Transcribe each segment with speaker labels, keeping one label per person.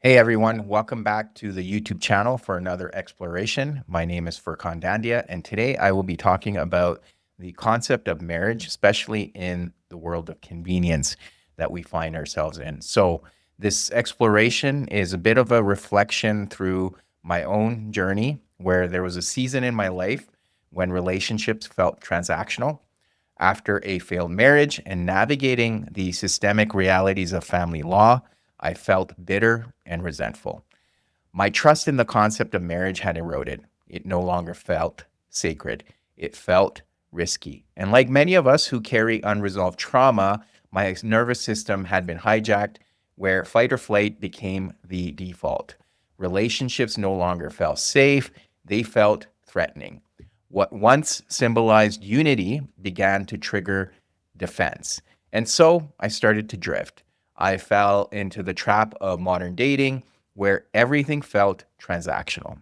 Speaker 1: Hey everyone, welcome back to the YouTube channel for another exploration. My name is Furkan Dandia, and today I will be talking about the concept of marriage, especially in the world of convenience that we find ourselves in. So, this exploration is a bit of a reflection through my own journey, where there was a season in my life when relationships felt transactional after a failed marriage and navigating the systemic realities of family law. I felt bitter and resentful. My trust in the concept of marriage had eroded. It no longer felt sacred. It felt risky. And like many of us who carry unresolved trauma, my nervous system had been hijacked where fight or flight became the default. Relationships no longer felt safe, they felt threatening. What once symbolized unity began to trigger defense. And so I started to drift. I fell into the trap of modern dating where everything felt transactional.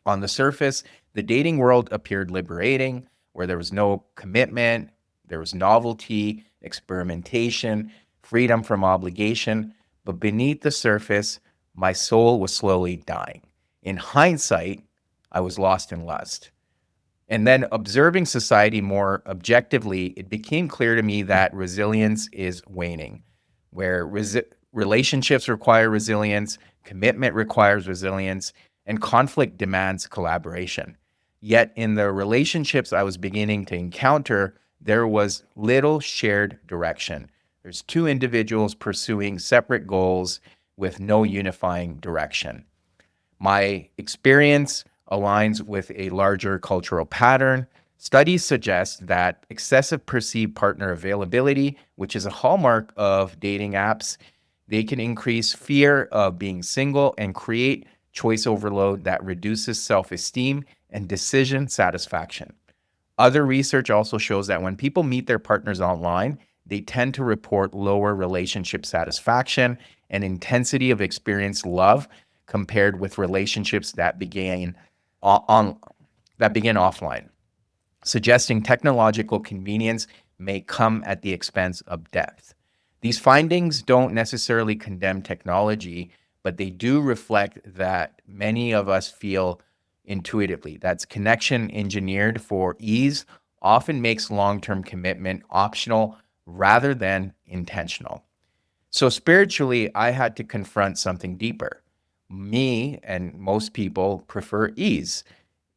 Speaker 1: On the surface, the dating world appeared liberating, where there was no commitment, there was novelty, experimentation, freedom from obligation. But beneath the surface, my soul was slowly dying. In hindsight, I was lost in lust. And then observing society more objectively, it became clear to me that resilience is waning, where relationships require resilience, commitment requires resilience, and conflict demands collaboration. Yet in the relationships I was beginning to encounter, there was little shared direction. There's two individuals pursuing separate goals with no unifying direction. My experience aligns with a larger cultural pattern. Studies suggest that excessive perceived partner availability, which is a hallmark of dating apps, they can increase fear of being single and create choice overload that reduces self-esteem and decision satisfaction. Other research also shows that when people meet their partners online, they tend to report lower relationship satisfaction and intensity of experienced love compared with relationships that began on that begin offline, suggesting technological convenience may come at the expense of depth. These findings don't necessarily condemn technology, but they do reflect that many of us feel intuitively that's connection engineered for ease often makes long-term commitment optional rather than intentional. So spiritually, I had to confront something deeper. Me and most people prefer ease.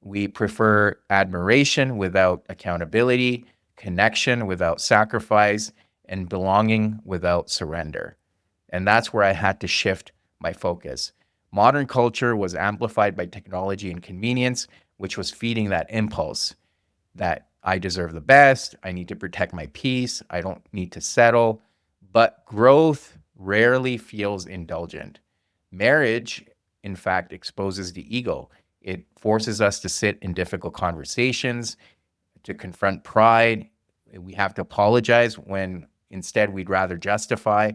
Speaker 1: We prefer admiration without accountability, connection without sacrifice, and belonging without surrender. And that's where I had to shift my focus. Modern culture was amplified by technology and convenience, which was feeding that impulse that I deserve the best, I need to protect my peace, I don't need to settle. But growth rarely feels indulgent. Marriage, in fact, exposes the ego. It forces us to sit in difficult conversations, to confront pride. We have to apologize when instead we'd rather justify.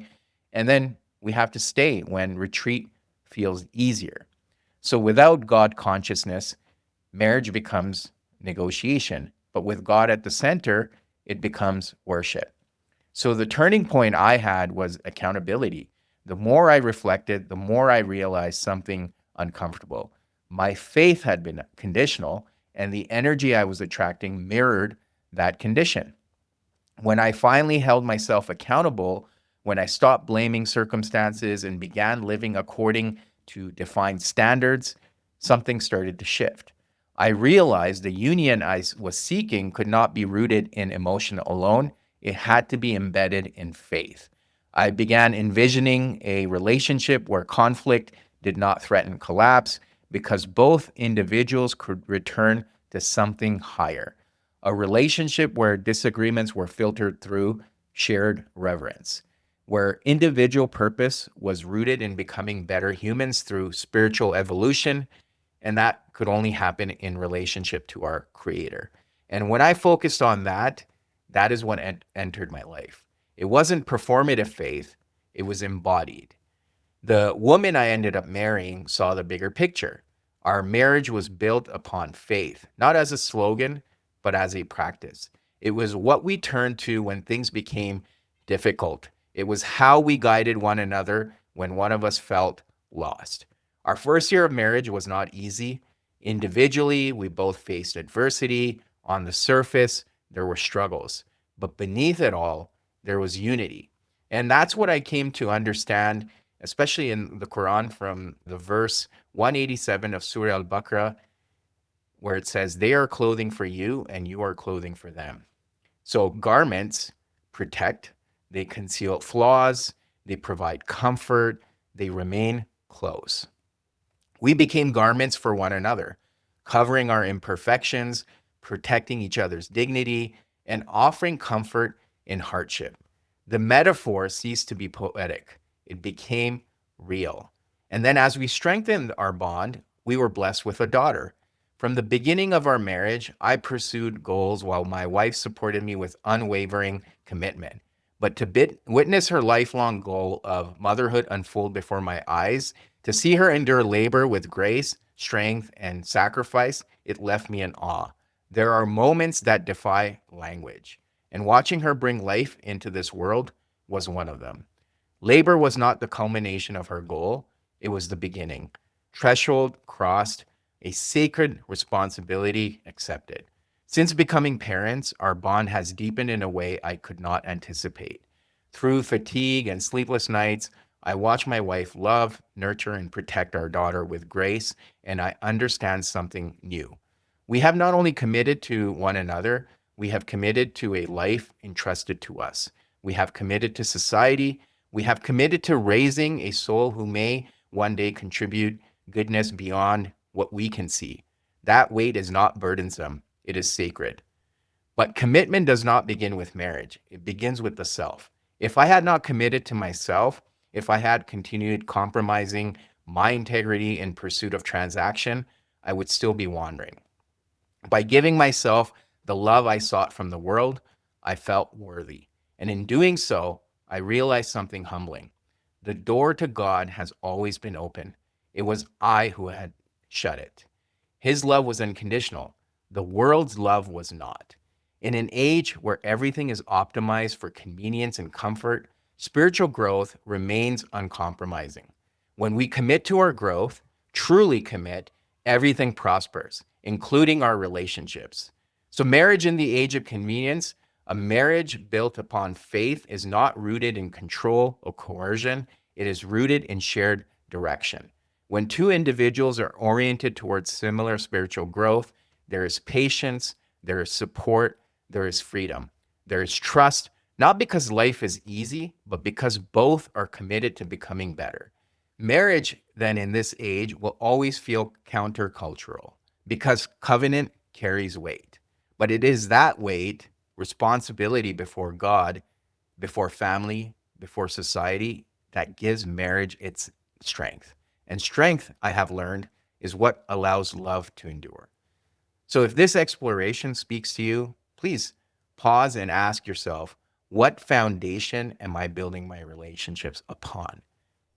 Speaker 1: And then we have to stay when retreat feels easier. So without God consciousness, marriage becomes negotiation. But with God at the center, it becomes worship. So the turning point I had was accountability. The more I reflected, the more I realized something uncomfortable. My faith had been conditional, and the energy I was attracting mirrored that condition. When I finally held myself accountable, when I stopped blaming circumstances and began living according to defined standards, something started to shift. I realized the union I was seeking could not be rooted in emotion alone. It had to be embedded in faith. I began envisioning a relationship where conflict did not threaten collapse because both individuals could return to something higher. A relationship where disagreements were filtered through shared reverence, where individual purpose was rooted in becoming better humans through spiritual evolution, and that could only happen in relationship to our creator. And when I focused on that, that is what entered my life. It wasn't performative faith, it was embodied. The woman I ended up marrying saw the bigger picture. Our marriage was built upon faith, not as a slogan, but as a practice. It was what we turned to when things became difficult. It was how we guided one another when one of us felt lost. Our first year of marriage was not easy. Individually, we both faced adversity. On the surface, there were struggles, but beneath it all, there was unity. And that's what I came to understand, especially in the Quran from the verse 187 of Surah Al Baqarah, where it says, "They are clothing for you, and you are clothing for them." So garments protect, they conceal flaws, they provide comfort, they remain clothes. We became garments for one another, covering our imperfections, protecting each other's dignity, and offering comfort in hardship. The metaphor ceased to be poetic, it became real. And then, as we strengthened our bond, we were blessed with a daughter. From the beginning of our marriage, I pursued goals while my wife supported me with unwavering commitment. But to witness her lifelong goal of motherhood unfold before my eyes, to see her endure labor with grace, strength, and sacrifice, it left me in awe. There are moments that defy language, and watching her bring life into this world was one of them. Labor was not the culmination of her goal, it was the beginning. Threshold crossed, a sacred responsibility accepted. Since becoming parents, our bond has deepened in a way I could not anticipate. Through fatigue and sleepless nights, I watch my wife love, nurture, and protect our daughter with grace, and I understand something new. We have not only committed to one another, we have committed to a life entrusted to us. We have committed to society. We have committed to raising a soul who may one day contribute goodness beyond what we can see. That weight is not burdensome, it is sacred. But commitment does not begin with marriage, it begins with the self. If I had not committed to myself, if I had continued compromising my integrity in pursuit of transaction, I would still be wandering. By giving myself the love I sought from the world, I felt worthy. And in doing so, I realized something humbling. The door to God has always been open. It was I who had shut it. His love was unconditional. The world's love was not. In an age where everything is optimized for convenience and comfort, spiritual growth remains uncompromising. When we commit to our growth, truly commit, everything prospers, including our relationships. So, marriage in the age of convenience, a marriage built upon faith, is not rooted in control or coercion, it is rooted in shared direction. When two individuals are oriented towards similar spiritual growth, there is patience, there is support, there is freedom, there is trust, not because life is easy, but because both are committed to becoming better. Marriage, then, in this age, will always feel countercultural because covenant carries weight. But it is that weight, responsibility before God, before family, before society, that gives marriage its strength. And strength, I have learned, is what allows love to endure. So if this exploration speaks to you, please pause and ask yourself, what foundation am I building my relationships upon?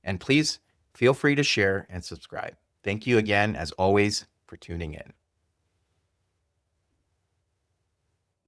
Speaker 1: And please feel free to share and subscribe. Thank you again, as always, for tuning in.